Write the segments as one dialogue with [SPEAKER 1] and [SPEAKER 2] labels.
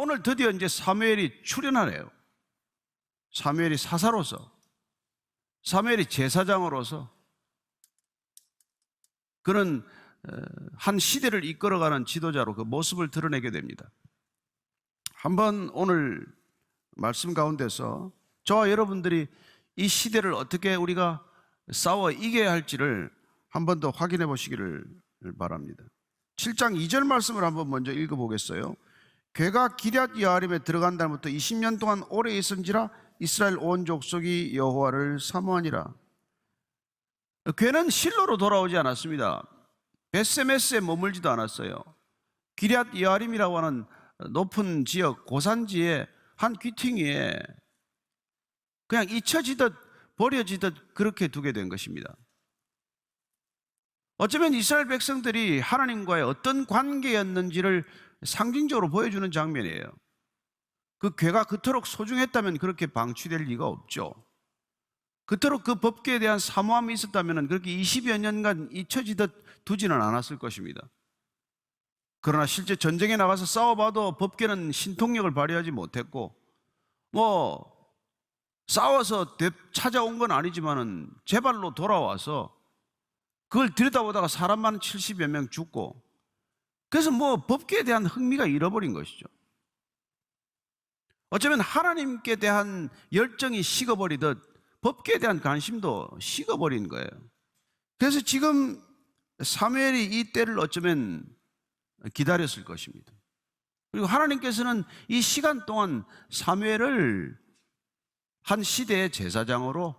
[SPEAKER 1] 오늘 드디어 이제 사무엘이 출연하네요. 사무엘이 사사로서, 사무엘이 제사장으로서 그는 한 시대를 이끌어가는 지도자로 그 모습을 드러내게 됩니다. 한번 오늘 말씀 가운데서 저와 여러분들이 이 시대를 어떻게 우리가 싸워 이겨야 할지를 한 번 더 확인해 보시기를 바랍니다. 7장 2절 말씀을 한번 먼저 읽어보겠어요. 괴가 기럇 여아림에 들어간 날부터 20년 동안 오래 있은지라 이스라엘 온 족속이 여호와를 사모하니라. 괴는 실로로 돌아오지 않았습니다. 벳세메스에 머물지도 않았어요. 기럇 여아림이라고 하는 높은 지역, 고산지의 한 귀퉁이에 그냥 잊혀지듯 버려지듯 그렇게 두게 된 것입니다. 어쩌면 이스라엘 백성들이 하나님과의 어떤 관계였는지를 상징적으로 보여주는 장면이에요. 그 괴가 그토록 소중했다면 그렇게 방치될 리가 없죠. 그토록 그 법궤에 대한 사모함이 있었다면 그렇게 20여 년간 잊혀지듯 두지는 않았을 것입니다. 그러나 실제 전쟁에 나가서 싸워봐도 법궤는 신통력을 발휘하지 못했고, 싸워서 찾아온 건 아니지만은 제발로 돌아와서 그걸 들여다보다가 사람 한 70여 명 죽고, 그래서 법궤에 대한 흥미가 잃어버린 것이죠. 어쩌면 하나님께 대한 열정이 식어버리듯 법궤에 대한 관심도 식어버린 거예요. 그래서 지금 사무엘이 이 때를 어쩌면 기다렸을 것입니다. 그리고 하나님께서는 이 시간 동안 사무엘을 한 시대의 제사장으로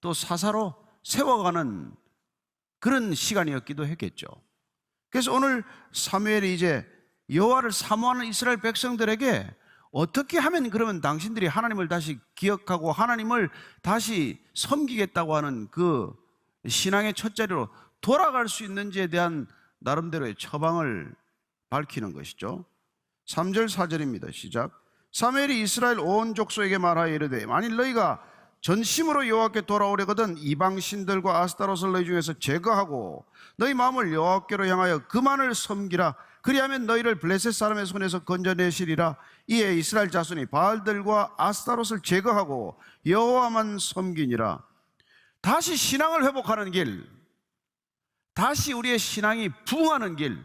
[SPEAKER 1] 또 사사로 세워가는 그런 시간이었기도 했겠죠. 그래서 오늘 사무엘이 이제 여호와를 사모하는 이스라엘 백성들에게 어떻게 하면 그러면 당신들이 하나님을 다시 기억하고 하나님을 다시 섬기겠다고 하는 그 신앙의 첫자리로 돌아갈 수 있는지에 대한 나름대로의 처방을 밝히는 것이죠. 3절 4절입니다. 시작. 사무엘이 이스라엘 온 족속에게 말하여 이르되 만일 너희가 전심으로 여호와께 돌아오려거든 이방 신들과 아스타롯을 너희 중에서 제거하고 너희 마음을 여호와께로 향하여 그만을 섬기라. 그리하면 너희를 블레셋 사람의 손에서 건져내시리라. 이에 이스라엘 자손이 바알들과 아스타롯을 제거하고 여호와만 섬기니라. 다시 신앙을 회복하는 길, 다시 우리의 신앙이 부흥하는 길,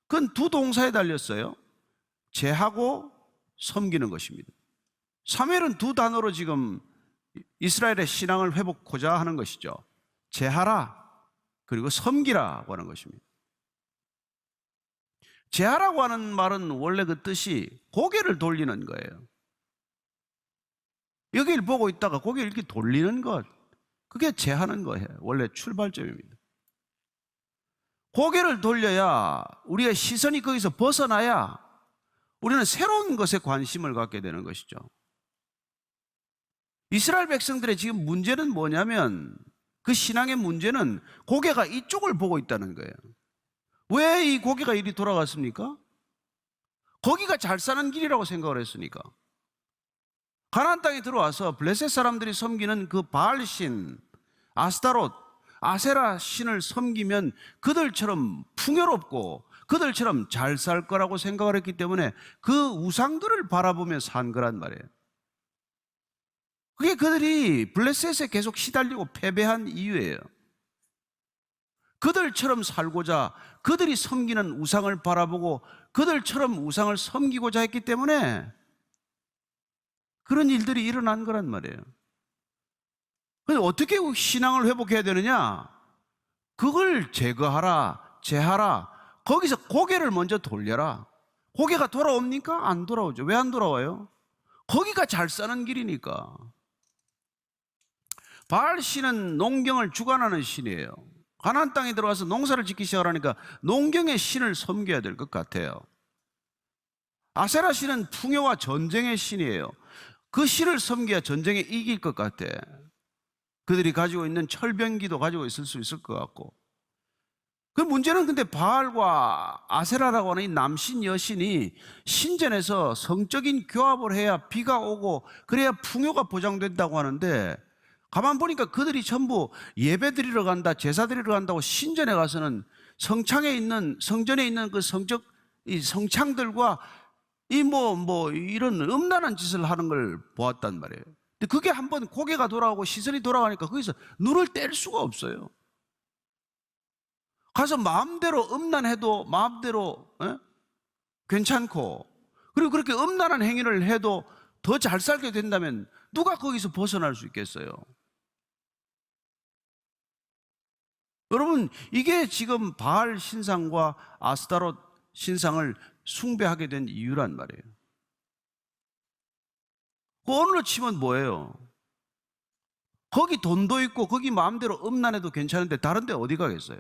[SPEAKER 1] 그건 두 동사에 달렸어요. 제하고 섬기는 것입니다. 사무엘은 두 단어로 지금 이스라엘의 신앙을 회복하고자 하는 것이죠. 제하라 그리고 섬기라고 하는 것입니다. 제하라고 하는 말은 원래 그 뜻이 고개를 돌리는 거예요. 여기를 보고 있다가 고개를 이렇게 돌리는 것, 그게 제하는 거예요. 원래 출발점입니다. 고개를 돌려야 우리의 시선이 거기서 벗어나야 우리는 새로운 것에 관심을 갖게 되는 것이죠. 이스라엘 백성들의 지금 문제는 뭐냐면 그 신앙의 문제는 고개가 이쪽을 보고 있다는 거예요. 왜 이 고개가 이리 돌아갔습니까? 거기가 잘 사는 길이라고 생각을 했으니까. 가나안 땅에 들어와서 블레셋 사람들이 섬기는 그 바알신, 아스타롯, 아세라 신을 섬기면 그들처럼 풍요롭고 그들처럼 잘 살 거라고 생각을 했기 때문에 그 우상들을 바라보며 산 거란 말이에요. 그게 그들이 블레셋에 계속 시달리고 패배한 이유예요. 그들처럼 살고자 그들이 섬기는 우상을 바라보고 그들처럼 우상을 섬기고자 했기 때문에 그런 일들이 일어난 거란 말이에요. 그래서 어떻게 신앙을 회복해야 되느냐? 그걸 제거하라, 제하라. 거기서 고개를 먼저 돌려라. 고개가 돌아옵니까? 안 돌아오죠. 왜 안 돌아와요? 거기가 잘 사는 길이니까. 바알 신은 농경을 주관하는 신이에요. 가나안 땅에 들어가서 농사를 짓기 시작하니까 농경의 신을 섬겨야 될 것 같아요. 아세라 신은 풍요와 전쟁의 신이에요. 그 신을 섬겨야 전쟁에 이길 것 같아. 그들이 가지고 있는 철병기도 가지고 있을 수 있을 것 같고. 그 문제는 근데 바알과 아세라라고 하는 이 남신 여신이 신전에서 성적인 교합을 해야 비가 오고 그래야 풍요가 보장된다고 하는데 가만 보니까 그들이 전부 예배 드리러 간다, 제사 드리러 간다고 신전에 가서는 성전에 있는 그 이 성창들과 이런 음란한 짓을 하는 걸 보았단 말이에요. 근데 그게 한번 고개가 돌아오고 시선이 돌아가니까 거기서 눈을 뗄 수가 없어요. 가서 마음대로 음란해도 마음대로 괜찮고, 그리고 그렇게 음란한 행위를 해도 더 잘 살게 된다면 누가 거기서 벗어날 수 있겠어요? 여러분, 이게 지금 바알 신상과 아스타롯 신상을 숭배하게 된 이유란 말이에요. 오늘로 치면 뭐예요? 거기 돈도 있고 거기 마음대로 음란해도 괜찮은데 다른 데 어디 가겠어요?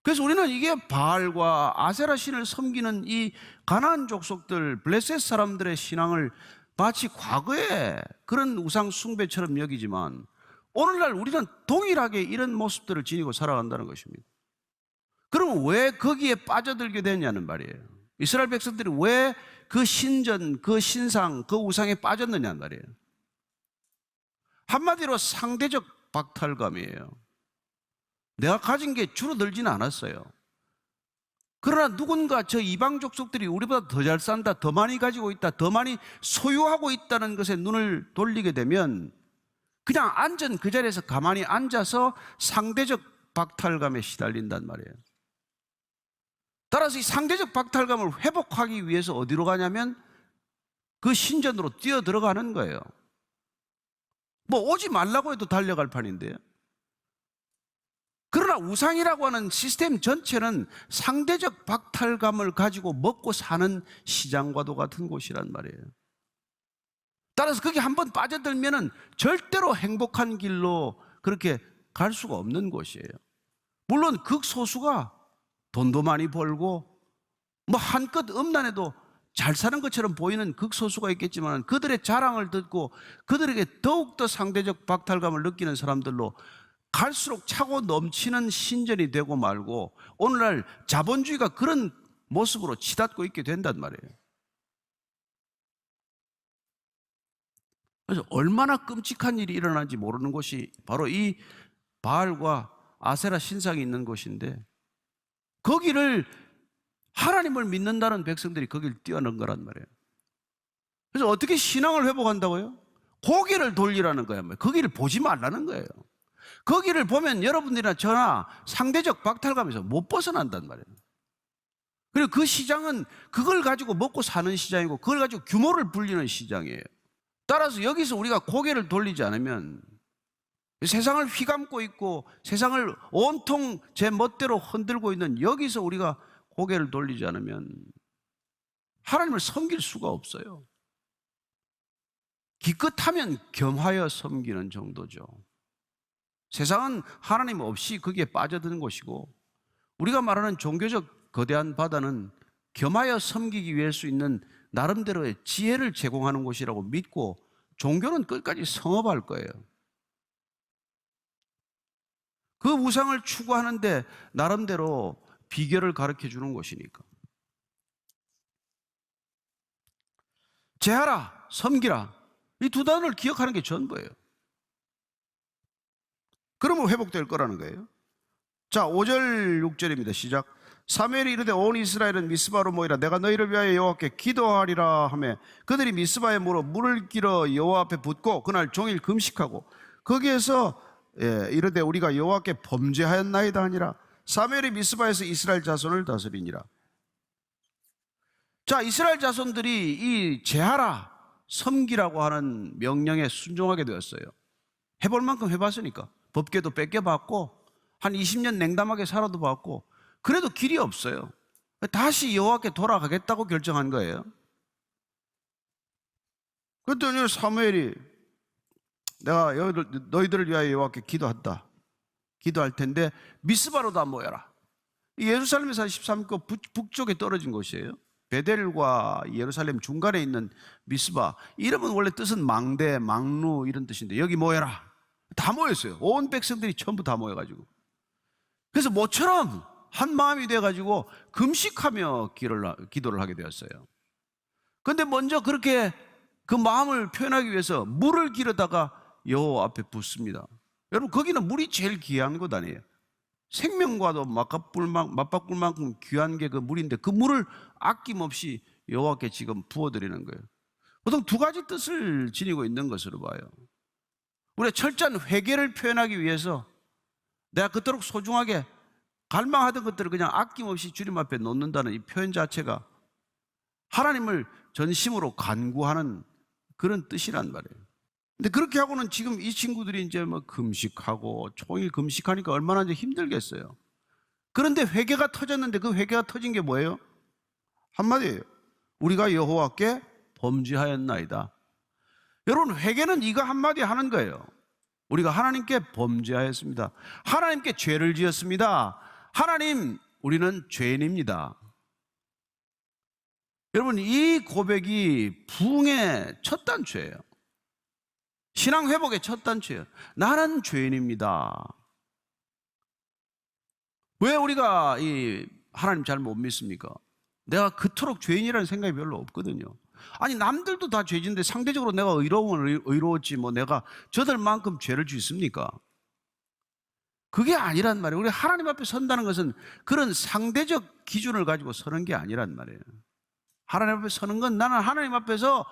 [SPEAKER 1] 그래서 우리는 이게 바알과 아세라 신을 섬기는 이 가나안 족속들, 블레셋 사람들의 신앙을 마치 과거에 그런 우상 숭배처럼 여기지만 오늘날 우리는 동일하게 이런 모습들을 지니고 살아간다는 것입니다. 그러면 왜 거기에 빠져들게 되냐는 말이에요. 이스라엘 백성들이 왜 그 신전, 그 신상, 그 우상에 빠졌느냐는 말이에요. 한마디로 상대적 박탈감이에요. 내가 가진 게 줄어들지는 않았어요. 그러나 누군가 저 이방 족속들이 우리보다 더 잘 산다, 더 많이 가지고 있다, 더 많이 소유하고 있다는 것에 눈을 돌리게 되면 그냥 앉은 그 자리에서 가만히 앉아서 상대적 박탈감에 시달린단 말이에요. 따라서 이 상대적 박탈감을 회복하기 위해서 어디로 가냐면 그 신전으로 뛰어 들어가는 거예요. 오지 말라고 해도 달려갈 판인데요. 그러나 우상이라고 하는 시스템 전체는 상대적 박탈감을 가지고 먹고 사는 시장과도 같은 곳이란 말이에요. 따라서 거기 한번 빠져들면은 절대로 행복한 길로 그렇게 갈 수가 없는 곳이에요. 물론 극소수가 돈도 많이 벌고 한껏 음란해도 잘 사는 것처럼 보이는 극소수가 있겠지만 그들의 자랑을 듣고 그들에게 더욱더 상대적 박탈감을 느끼는 사람들로 갈수록 차고 넘치는 신전이 되고 말고 오늘날 자본주의가 그런 모습으로 치닫고 있게 된단 말이에요. 그래서 얼마나 끔찍한 일이 일어나는지 모르는 곳이 바로 이 바알과 아세라 신상이 있는 곳인데, 거기를 하나님을 믿는다는 백성들이 거기를 뛰어넘은 거란 말이에요. 그래서 어떻게 신앙을 회복한다고요? 고개를 돌리라는 거예요. 거기를 보지 말라는 거예요. 거기를 보면 여러분들이나 저나 상대적 박탈감에서 못 벗어난단 말이에요. 그리고 그 시장은 그걸 가지고 먹고 사는 시장이고 그걸 가지고 규모를 불리는 시장이에요. 따라서 여기서 우리가 고개를 돌리지 않으면 세상을 휘감고 있고 세상을 온통 제 멋대로 흔들고 있는 여기서 우리가 고개를 돌리지 않으면 하나님을 섬길 수가 없어요. 기껏하면 겸하여 섬기는 정도죠. 세상은 하나님 없이 거기에 빠져드는 곳이고 우리가 말하는 종교적 거대한 바다는 겸하여 섬기기 위해 수 있는 나름대로의 지혜를 제공하는 곳이라고 믿고 종교는 끝까지 성업할 거예요. 그 우상을 추구하는데 나름대로 비결을 가르쳐 주는 것이니까. 제하라, 섬기라, 이 두 단어를 기억하는 게 전부예요. 그러면 회복될 거라는 거예요. 자, 5절 6절입니다. 시작. 사무엘이 이르되 온 이스라엘은 미스바로 모이라. 내가 너희를 위하여 여호와께 기도하리라 하며 그들이 미스바에 물어 물을 길어 여호와 앞에 붓고 그날 종일 금식하고 거기에서 이르되 우리가 여호와께 범죄하였나이다 하니라. 사무엘이 미스바에서 이스라엘 자손을 다스리니라. 자, 이스라엘 자손들이 이 제하라, 섬기라고 하는 명령에 순종하게 되었어요. 해볼 만큼 해봤으니까. 법궤도 뺏겨봤고 한 20년 냉담하게 살아도 봤고 그래도 길이 없어요. 다시 여호와께 돌아가겠다고 결정한 거예요. 그랬더니 사무엘이 내가 너희들을 위하여 여호와께 기도한다. 기도할 텐데 미스바로 다 모여라. 예루살렘에서 13급 북쪽에 떨어진 곳이에요. 베델과 예루살렘 중간에 있는 미스바. 이름은 원래 뜻은 망대, 망루 이런 뜻인데 여기 모여라. 다 모였어요. 온 백성들이 전부 다 모여가지고. 그래서 모처럼 한 마음이 돼가지고 금식하며 기도를 하게 되었어요. 그런데 먼저 그렇게 그 마음을 표현하기 위해서 물을 기르다가 여호와 앞에 붓습니다. 여러분, 거기는 물이 제일 귀한 곳 아니에요? 생명과도 맞바꿀 만큼 귀한 게 그 물인데 그 물을 아낌없이 여호와께 지금 부어드리는 거예요. 보통 두 가지 뜻을 지니고 있는 것으로 봐요. 우리가 철저한 회개를 표현하기 위해서 내가 그토록 소중하게 갈망하던 것들을 그냥 아낌없이 주님 앞에 놓는다는 이 표현 자체가 하나님을 전심으로 간구하는 그런 뜻이란 말이에요. 근데 그렇게 하고는 지금 이 친구들이 이제 뭐 금식하고 종일 금식하니까 얼마나 이제 힘들겠어요. 그런데 회개가 터졌는데 그 회개가 터진 게 뭐예요? 한마디예요. 우리가 여호와께 범죄하였나이다. 여러분, 회개는 이거 한마디 하는 거예요. 우리가 하나님께 범죄하였습니다. 하나님께 죄를 지었습니다. 하나님, 우리는 죄인입니다. 여러분, 이 고백이 부흥의 첫 단추예요. 신앙 회복의 첫 단추예요. 나는 죄인입니다. 왜 우리가 이 하나님 잘 못 믿습니까? 내가 그토록 죄인이라는 생각이 별로 없거든요. 아니, 남들도 다 죄진데 상대적으로 내가 의로우면 의로웠지 뭐 내가 저들만큼 죄를 짓습니까? 그게 아니란 말이에요. 우리 하나님 앞에 선다는 것은 그런 상대적 기준을 가지고 서는 게 아니란 말이에요. 하나님 앞에 서는 건 나는 하나님 앞에서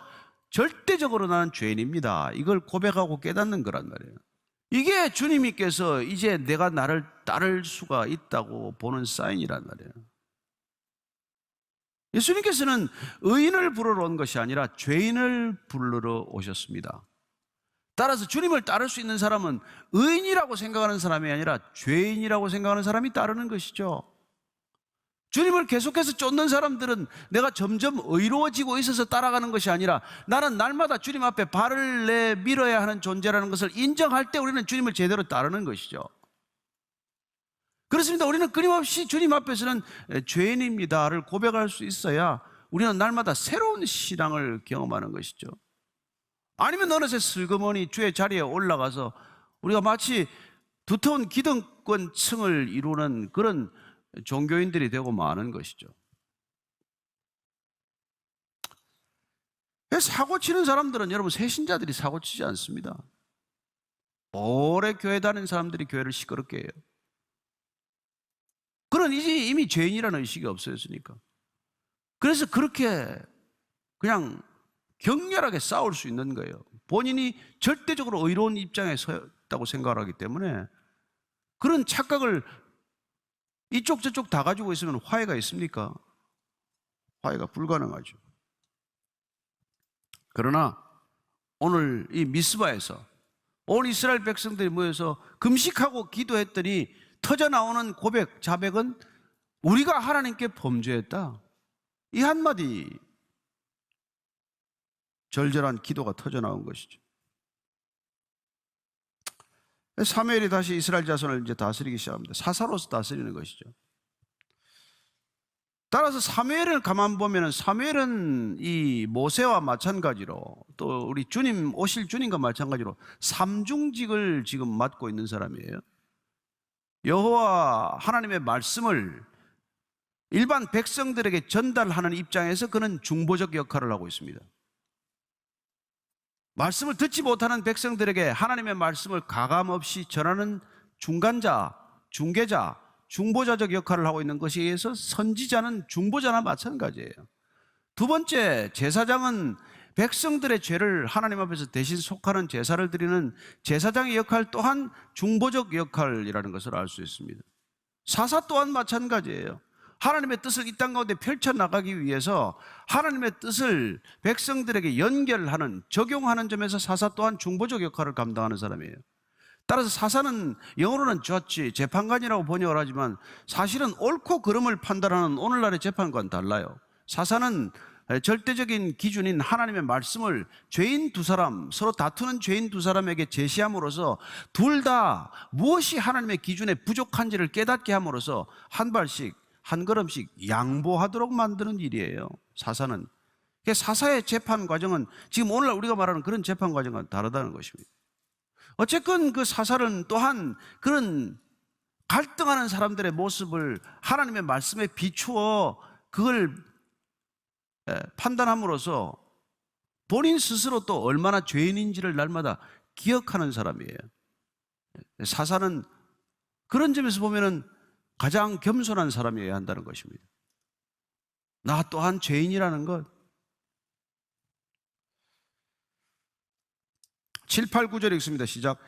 [SPEAKER 1] 절대적으로 나는 죄인입니다. 이걸 고백하고 깨닫는 거란 말이에요. 이게 주님께서 이제 내가 나를 따를 수가 있다고 보는 사인이란 말이에요. 예수님께서는 의인을 부르러 온 것이 아니라 죄인을 부르러 오셨습니다. 따라서 주님을 따를 수 있는 사람은 의인이라고 생각하는 사람이 아니라 죄인이라고 생각하는 사람이 따르는 것이죠. 주님을 계속해서 쫓는 사람들은 내가 점점 의로워지고 있어서 따라가는 것이 아니라 나는 날마다 주님 앞에 발을 내밀어야 하는 존재라는 것을 인정할 때 우리는 주님을 제대로 따르는 것이죠. 그렇습니다. 우리는 끊임없이 주님 앞에서는 죄인입니다를 고백할 수 있어야 우리는 날마다 새로운 신앙을 경험하는 것이죠. 아니면 어느새 슬그머니 주의 자리에 올라가서 우리가 마치 두터운 기득권 층을 이루는 그런 종교인들이 되고 마는 것이죠. 사고 치는 사람들은 여러분 새신자들이 사고 치지 않습니다. 오래 교회 다니는 사람들이 교회를 시끄럽게 해요. 그런 이미 죄인이라는 의식이 없어졌으니까. 그래서 그렇게 그냥 격렬하게 싸울 수 있는 거예요. 본인이 절대적으로 의로운 입장에 섰다고 생각하기 때문에 그런 착각을 이쪽 저쪽 다 가지고 있으면 화해가 있습니까? 화해가 불가능하죠. 그러나 오늘 이 미스바에서 온 이스라엘 백성들이 모여서 금식하고 기도했더니 터져나오는 고백, 자백은 우리가 하나님께 범죄했다. 이 한마디 절절한 기도가 터져나온 것이죠. 사무엘이 다시 이스라엘 자손을 이제 다스리기 시작합니다. 사사로서 다스리는 것이죠. 따라서 사무엘을 가만 보면은 사무엘은 이 모세와 마찬가지로 또 우리 주님 오실 주님과 마찬가지로 삼중직을 지금 맡고 있는 사람이에요. 여호와 하나님의 말씀을 일반 백성들에게 전달하는 입장에서 그는 중보적 역할을 하고 있습니다. 말씀을 듣지 못하는 백성들에게 하나님의 말씀을 가감없이 전하는 중간자, 중개자, 중보자적 역할을 하고 있는 것에 의해서 선지자는 중보자나 마찬가지예요. 두 번째, 제사장은 백성들의 죄를 하나님 앞에서 대신 속하는 제사를 드리는 제사장의 역할 또한 중보적 역할이라는 것을 알 수 있습니다. 사사 또한 마찬가지예요. 하나님의 뜻을 이 땅 가운데 펼쳐나가기 위해서 하나님의 뜻을 백성들에게 연결하는, 적용하는 점에서 사사 또한 중보적 역할을 감당하는 사람이에요. 따라서 사사는 영어로는 저지, 재판관이라고 번역을 하지만 사실은 옳고 그름을 판단하는 오늘날의 재판과는 달라요. 사사는 절대적인 기준인 하나님의 말씀을 죄인 두 사람, 서로 다투는 죄인 두 사람에게 제시함으로써 둘 다 무엇이 하나님의 기준에 부족한지를 깨닫게 함으로써 한 발씩 한 걸음씩 양보하도록 만드는 일이에요. 사사는. 사사의 재판 과정은 지금 오늘날 우리가 말하는 그런 재판 과정과 다르다는 것입니다. 어쨌건 그 사사는 또한 그런 갈등하는 사람들의 모습을 하나님의 말씀에 비추어 그걸 판단함으로써 본인 스스로 또 얼마나 죄인인지를 날마다 기억하는 사람이에요. 사사는 그런 점에서 보면은 가장 겸손한 사람이어야 한다는 것입니다. 나 또한 죄인이라는 것. 7, 8, 9절에 읽습니다. 시작.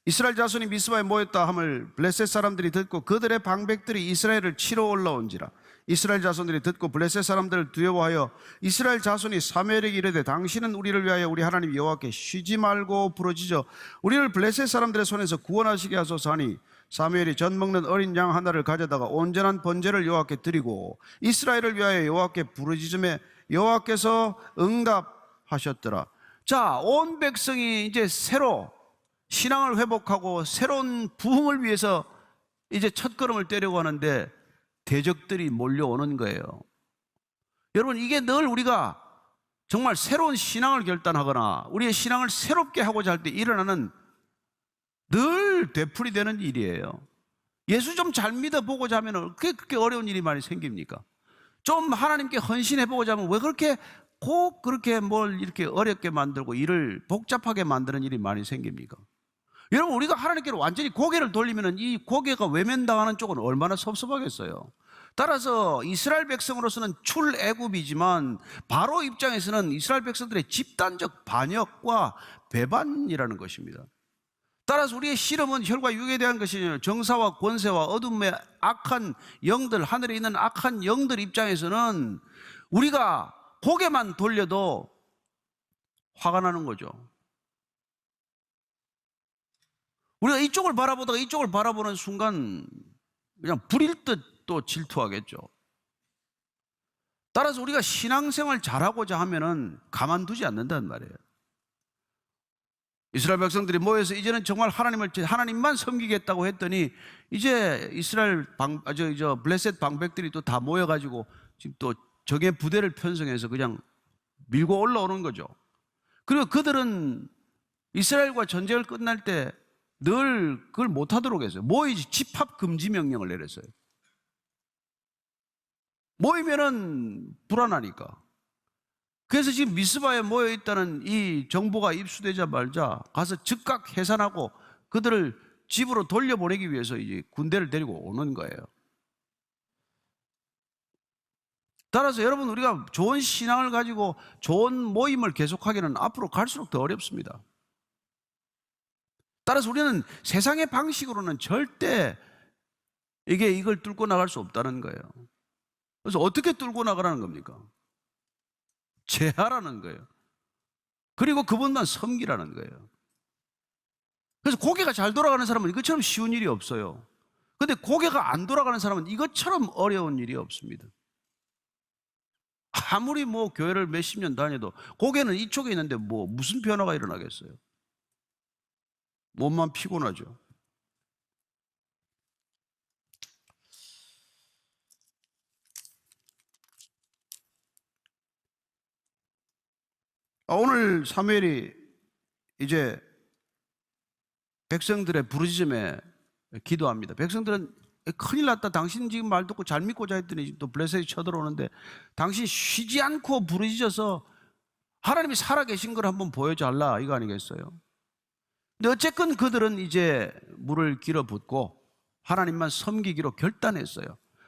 [SPEAKER 1] 이스라엘 자손이 미스바에 모였다 함을 블레셋 사람들이 듣고 그들의 방백들이 이스라엘을 치러 올라온지라. 이스라엘 자손들이 듣고 블레셋 사람들을 두려워하여 이스라엘 자손이 사무엘에게 이르되 당신은 우리를 위하여 우리 하나님 여호와께 쉬지 말고 부르짖어 우리를 블레셋 사람들의 손에서 구원하시게 하소서 하니 사무엘이 젖 먹는 어린 양 하나를 가져다가 온전한 번제를 여호와께 드리고 이스라엘을 위하여 여호와께 부르짖음에 여호와께서 응답하셨더라. 자, 온 백성이 이제 새로 신앙을 회복하고 새로운 부흥을 위해서 이제 첫걸음을 떼려고 하는데 대적들이 몰려오는 거예요. 여러분, 이게 늘 우리가 정말 새로운 신앙을 결단하거나 우리의 신앙을 새롭게 하고자 할 때 일어나는 늘 되풀이되는 일이에요. 예수 좀 잘 믿어보고자 하면 그렇게 어려운 일이 많이 생깁니까? 좀 하나님께 헌신해보고자 하면 왜 그렇게 꼭 그렇게 뭘 이렇게 어렵게 만들고 일을 복잡하게 만드는 일이 많이 생깁니까? 여러분, 우리가 하나님께로 완전히 고개를 돌리면 이 고개가 외면당하는 쪽은 얼마나 섭섭하겠어요. 따라서 이스라엘 백성으로서는 출애굽이지만 바로 입장에서는 이스라엘 백성들의 집단적 반역과 배반이라는 것입니다. 따라서 우리의 실험은 혈과 육에 대한 것이 아니라 정사와 권세와 어둠의 악한 영들, 하늘에 있는 악한 영들 입장에서는 우리가 고개만 돌려도 화가 나는 거죠. 우리가 이쪽을 바라보다가 이쪽을 바라보는 순간 그냥 불일 듯 또 질투하겠죠. 따라서 우리가 신앙생활 잘하고자 하면은 가만두지 않는다는 말이에요. 이스라엘 백성들이 모여서 이제는 정말 하나님만 섬기겠다고 했더니 이제 이스라엘 블레셋 방백들이 또 다 모여가지고 지금 또 적의 부대를 편성해서 그냥 밀고 올라오는 거죠. 그리고 그들은 이스라엘과 전쟁을 끝날 때 늘 그걸 못하도록 했어요. 모이지 집합 금지 명령을 내렸어요. 모이면은 불안하니까. 그래서 지금 미스바에 모여있다는 이 정보가 입수되자마자 가서 즉각 해산하고 그들을 집으로 돌려보내기 위해서 이제 군대를 데리고 오는 거예요. 따라서 여러분, 우리가 좋은 신앙을 가지고 좋은 모임을 계속하기는 앞으로 갈수록 더 어렵습니다. 따라서 우리는 세상의 방식으로는 절대 이걸 뚫고 나갈 수 없다는 거예요. 그래서 어떻게 뚫고 나가라는 겁니까? 제하라는 거예요. 그리고 그분만 섬기라는 거예요. 그래서 고개가 잘 돌아가는 사람은 이것처럼 쉬운 일이 없어요. 그런데 고개가 안 돌아가는 사람은 이것처럼 어려운 일이 없습니다. 아무리 교회를 몇십 년 다녀도 고개는 이쪽에 있는데 무슨 변화가 일어나겠어요? 몸만 피곤하죠. 오늘 사무엘이 이제 백성들의 부르짖음에 기도합니다. 백성들은 큰일 났다. 당신 지금 말 듣고 잘 믿고자 했더니 또 블레셋이 쳐들어오는데 당신 쉬지 않고 부르짖어서 하나님이 살아계신 걸 한번 보여달라, 이거 아니겠어요? 근데 어쨌건 그들은 이제 물을 길어붓고 하나님만 섬기기로 결단했어요.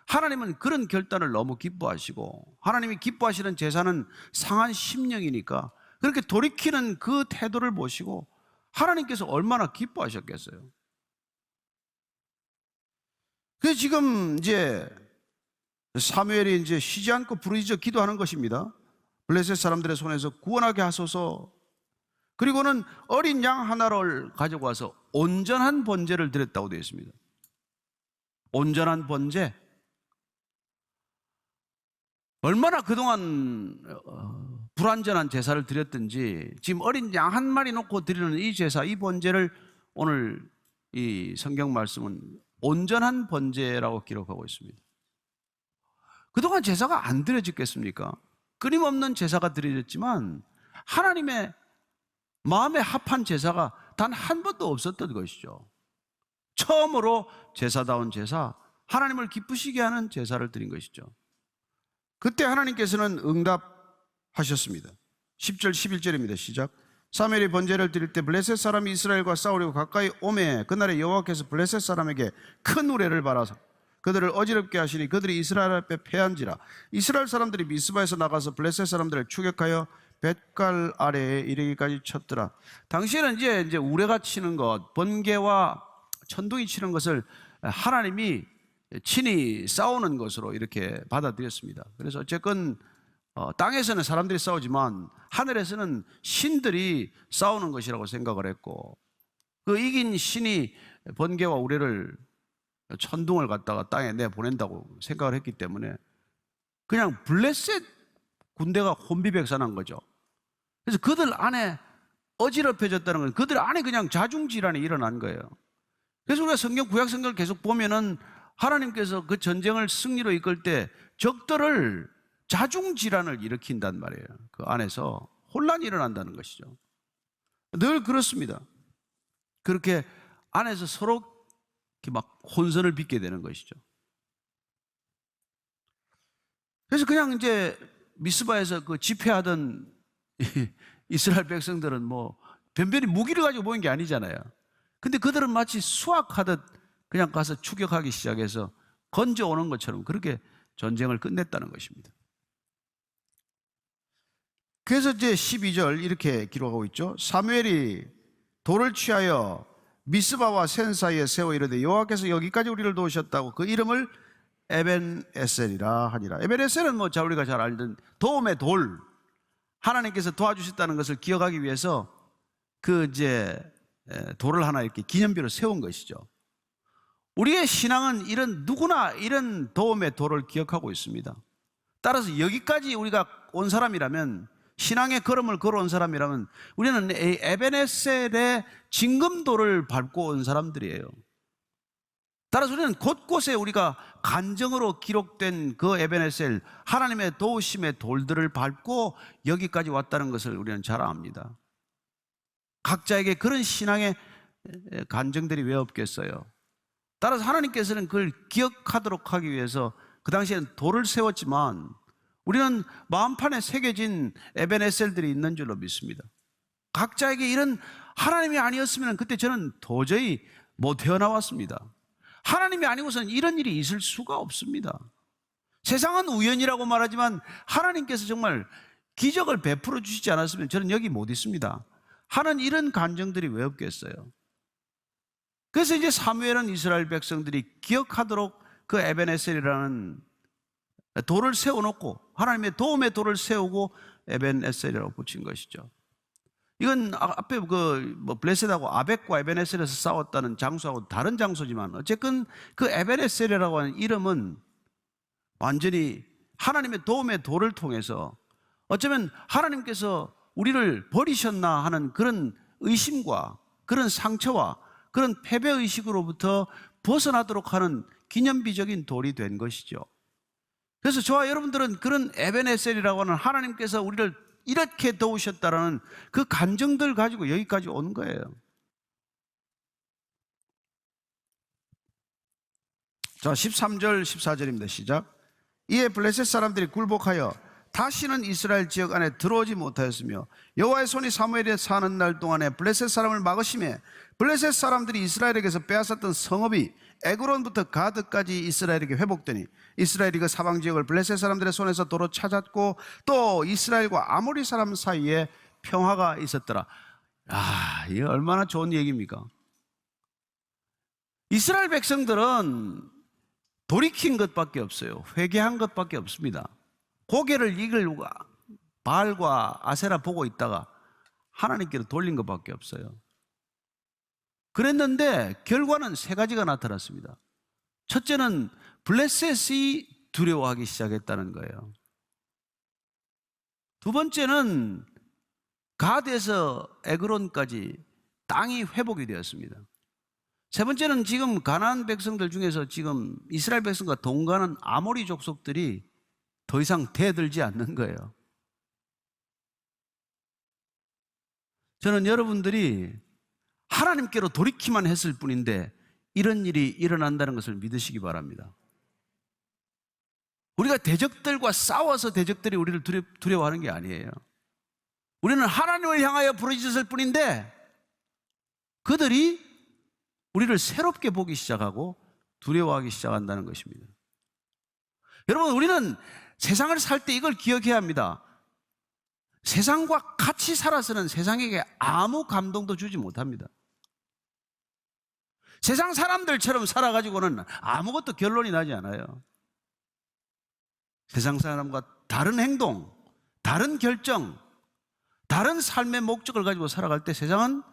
[SPEAKER 1] 하나님은 그런 결단을 너무 기뻐하시고 하나님이 기뻐하시는 제사는 상한 심령이니까 그렇게 돌이키는 그 태도를 보시고 하나님께서 얼마나 기뻐하셨겠어요. 그래서 지금 이제 사무엘이 이제 쉬지 않고 부르짖어 기도하는 것입니다. 블레셋 사람들의 손에서 구원하게 하소서. 그리고는 어린 양 하나를 가지고 와서 온전한 번제를 드렸다고 되어 있습니다. 온전한 번제. 얼마나 그동안 불완전한 제사를 드렸든지 지금 어린 양 한 마리 놓고 드리는 이 제사, 이 번제를 오늘 이 성경 말씀은 온전한 번제라고 기록하고 있습니다. 그동안 제사가 안 드려졌겠습니까? 끊임없는 제사가 드려졌지만 하나님의 마음에 합한 제사가 단 한 번도 없었던 것이죠. 처음으로 제사다운 제사, 하나님을 기쁘시게 하는 제사를 드린 것이죠. 그때 하나님께서는 응답하셨습니다. 10절 11절입니다. 시작. 사무엘이 번제를 드릴 때 블레셋 사람이 이스라엘과 싸우려고 가까이 오매 그날에 여호와께서 블레셋 사람에게 큰 우레를 발하사 그들을 어지럽게 하시니 그들이 이스라엘 앞에 패한지라. 이스라엘 사람들이 미스바에서 나가서 블레셋 사람들을 추격하여 뱃갈 아래에 이르기까지 쳤더라. 당시에는 이제 우레가 치는 것, 번개와 천둥이 치는 것을 하나님이 친히 싸우는 것으로 이렇게 받아들였습니다. 그래서 어쨌건 땅에서는 사람들이 싸우지만 하늘에서는 신들이 싸우는 것이라고 생각을 했고, 그 이긴 신이 번개와 우레를, 천둥을 갖다가 땅에 내보낸다고 생각을 했기 때문에 그냥 블레셋 군대가 혼비백산한 거죠. 그래서 그들 안에 어지럽혀졌다는 건 그들 안에 그냥 자중질환이 일어난 거예요. 그래서 우리가 구약 성경을 계속 보면은 하나님께서 그 전쟁을 승리로 이끌 때 적들을 자중질환을 일으킨단 말이에요. 그 안에서 혼란이 일어난다는 것이죠. 늘 그렇습니다. 그렇게 안에서 서로 이렇게 막 혼선을 빚게 되는 것이죠. 그래서 그냥 이제 미스바에서 그 집회하던 이스라엘 백성들은 뭐 변변히 무기를 가지고 모인 게 아니잖아요. 근데 그들은 마치 수학하듯 그냥 가서 추격하기 시작해서 건져오는 것처럼 그렇게 전쟁을 끝냈다는 것입니다. 그래서 이제 12절 이렇게 기록하고 있죠. 사무엘이 돌을 취하여 미스바와 센 사이에 세워 이르되 여호와께서 여기까지 우리를 도우셨다고 그 이름을 에벤에셀이라 하니라. 에벤에셀은 뭐 우리가 잘 알던 도움의 돌, 하나님께서 도와주셨다는 것을 기억하기 위해서 그 이제 돌을 하나 이렇게 기념비로 세운 것이죠. 우리의 신앙은 누구나 이런 도움의 돌을 기억하고 있습니다. 따라서 여기까지 우리가 온 사람이라면, 신앙의 걸음을 걸어온 사람이라면 우리는 에벤에셀의 징검돌을 밟고 온 사람들이에요. 따라서 우리는 곳곳에 우리가 간정으로 기록된 그 에벤에셀, 하나님의 도우심의 돌들을 밟고 여기까지 왔다는 것을 우리는 잘 압니다. 각자에게 그런 신앙의 간정들이 왜 없겠어요? 따라서 하나님께서는 그걸 기억하도록 하기 위해서 그 당시에는 돌을 세웠지만 우리는 마음판에 새겨진 에벤에셀들이 있는 줄로 믿습니다. 각자에게 이런, 하나님이 아니었으면 그때 저는 도저히 못 태어나왔습니다. 하나님이 아니고서는 이런 일이 있을 수가 없습니다. 세상은 우연이라고 말하지만 하나님께서 정말 기적을 베풀어 주시지 않았으면 저는 여기 못 있습니다. 하는 이런 간정들이 왜 없겠어요? 그래서 이제 사무엘은 이스라엘 백성들이 기억하도록 그 에벤에셀이라는 돌을 세워놓고, 하나님의 도움의 돌을 세우고 에벤에셀이라고 붙인 것이죠. 이건 앞에 블레셋하고 아벡과 에벤에셀에서 싸웠다는 장소하고 다른 장소지만 어쨌든 그 에벤에셀이라고 하는 이름은 완전히 하나님의 도움의 돌을 통해서 어쩌면 하나님께서 우리를 버리셨나 하는 그런 의심과 그런 상처와 그런 패배의식으로부터 벗어나도록 하는 기념비적인 돌이 된 것이죠. 그래서 저와 여러분들은 그런 에벤에셀이라고 하는 하나님께서 우리를 이렇게 도우셨다라는 그 간증들 가지고 여기까지 온 거예요. 자, 13절 14절입니다. 시작. 이에 블레셋 사람들이 굴복하여 다시는 이스라엘 지역 안에 들어오지 못하였으며 여호와의 손이 사무엘에 사는 날 동안에 블레셋 사람을 막으심에 블레셋 사람들이 이스라엘에게서 빼앗았던 성읍이 에그론부터 가드까지 이스라엘에게 회복되니 이스라엘이 그 사방 지역을 블레셋 사람들의 손에서 도로 찾았고 또 이스라엘과 아모리 사람 사이에 평화가 있었더라. 이게 얼마나 좋은 얘기입니까? 이스라엘 백성들은 돌이킨 것밖에 없어요. 회개한 것밖에 없습니다. 고개를 이글 바알과 아세라 보고 있다가 하나님께로 돌린 것밖에 없어요. 그랬는데 결과는 세 가지가 나타났습니다. 첫째는 블레셋이 두려워하기 시작했다는 거예요. 두 번째는 가드에서 에그론까지 땅이 회복이 되었습니다. 세 번째는 지금 가나안 백성들 중에서 지금 이스라엘 백성과 동거하는 아모리 족속들이 더 이상 대들지 않는 거예요. 저는 여러분들이 하나님께로 돌이키만 했을 뿐인데 이런 일이 일어난다는 것을 믿으시기 바랍니다. 우리가 대적들과 싸워서 대적들이 우리를 두려워하는 게 아니에요. 우리는 하나님을 향하여 부르짖을 뿐인데 그들이 우리를 새롭게 보기 시작하고 두려워하기 시작한다는 것입니다. 여러분, 우리는 세상을 살 때 이걸 기억해야 합니다. 세상과 같이 살아서는 세상에게 아무 감동도 주지 못합니다. 세상 사람들처럼 살아가지고는 아무것도 결론이 나지 않아요. 세상 사람과 다른 행동, 다른 결정, 다른 삶의 목적을 가지고 살아갈 때 세상은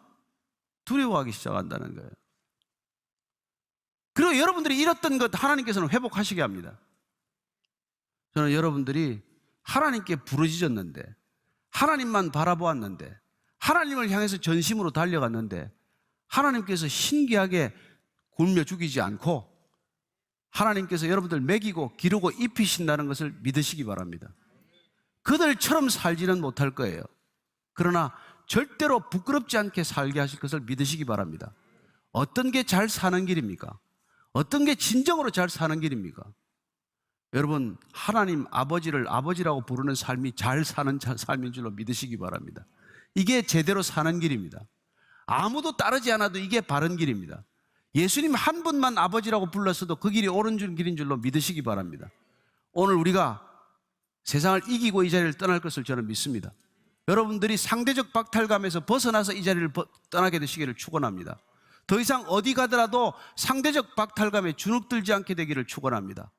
[SPEAKER 1] 두려워하기 시작한다는 거예요. 그리고 여러분들이 잃었던 것 하나님께서는 회복하시게 합니다. 저는 여러분들이 하나님께 부르짖었는데, 하나님만 바라보았는데, 하나님을 향해서 전심으로 달려갔는데 하나님께서 신기하게 굶여 죽이지 않고 하나님께서 여러분들 먹이고 기르고 입히신다는 것을 믿으시기 바랍니다. 그들처럼 살지는 못할 거예요. 그러나 절대로 부끄럽지 않게 살게 하실 것을 믿으시기 바랍니다. 어떤 게 잘 사는 길입니까? 어떤 게 진정으로 잘 사는 길입니까? 여러분, 하나님 아버지를 아버지라고 부르는 삶이 잘 사는 삶인 줄로 믿으시기 바랍니다. 이게 제대로 사는 길입니다. 아무도 따르지 않아도 이게 바른 길입니다. 예수님 한 분만 아버지라고 불렀어도 그 길이 옳은 길인 줄로 믿으시기 바랍니다. 오늘 우리가 세상을 이기고 이 자리를 떠날 것을 저는 믿습니다. 여러분들이 상대적 박탈감에서 벗어나서 이 자리를 떠나게 되시기를 축원합니다. 더 이상 어디 가더라도 상대적 박탈감에 주눅들지 않게 되기를 축원합니다.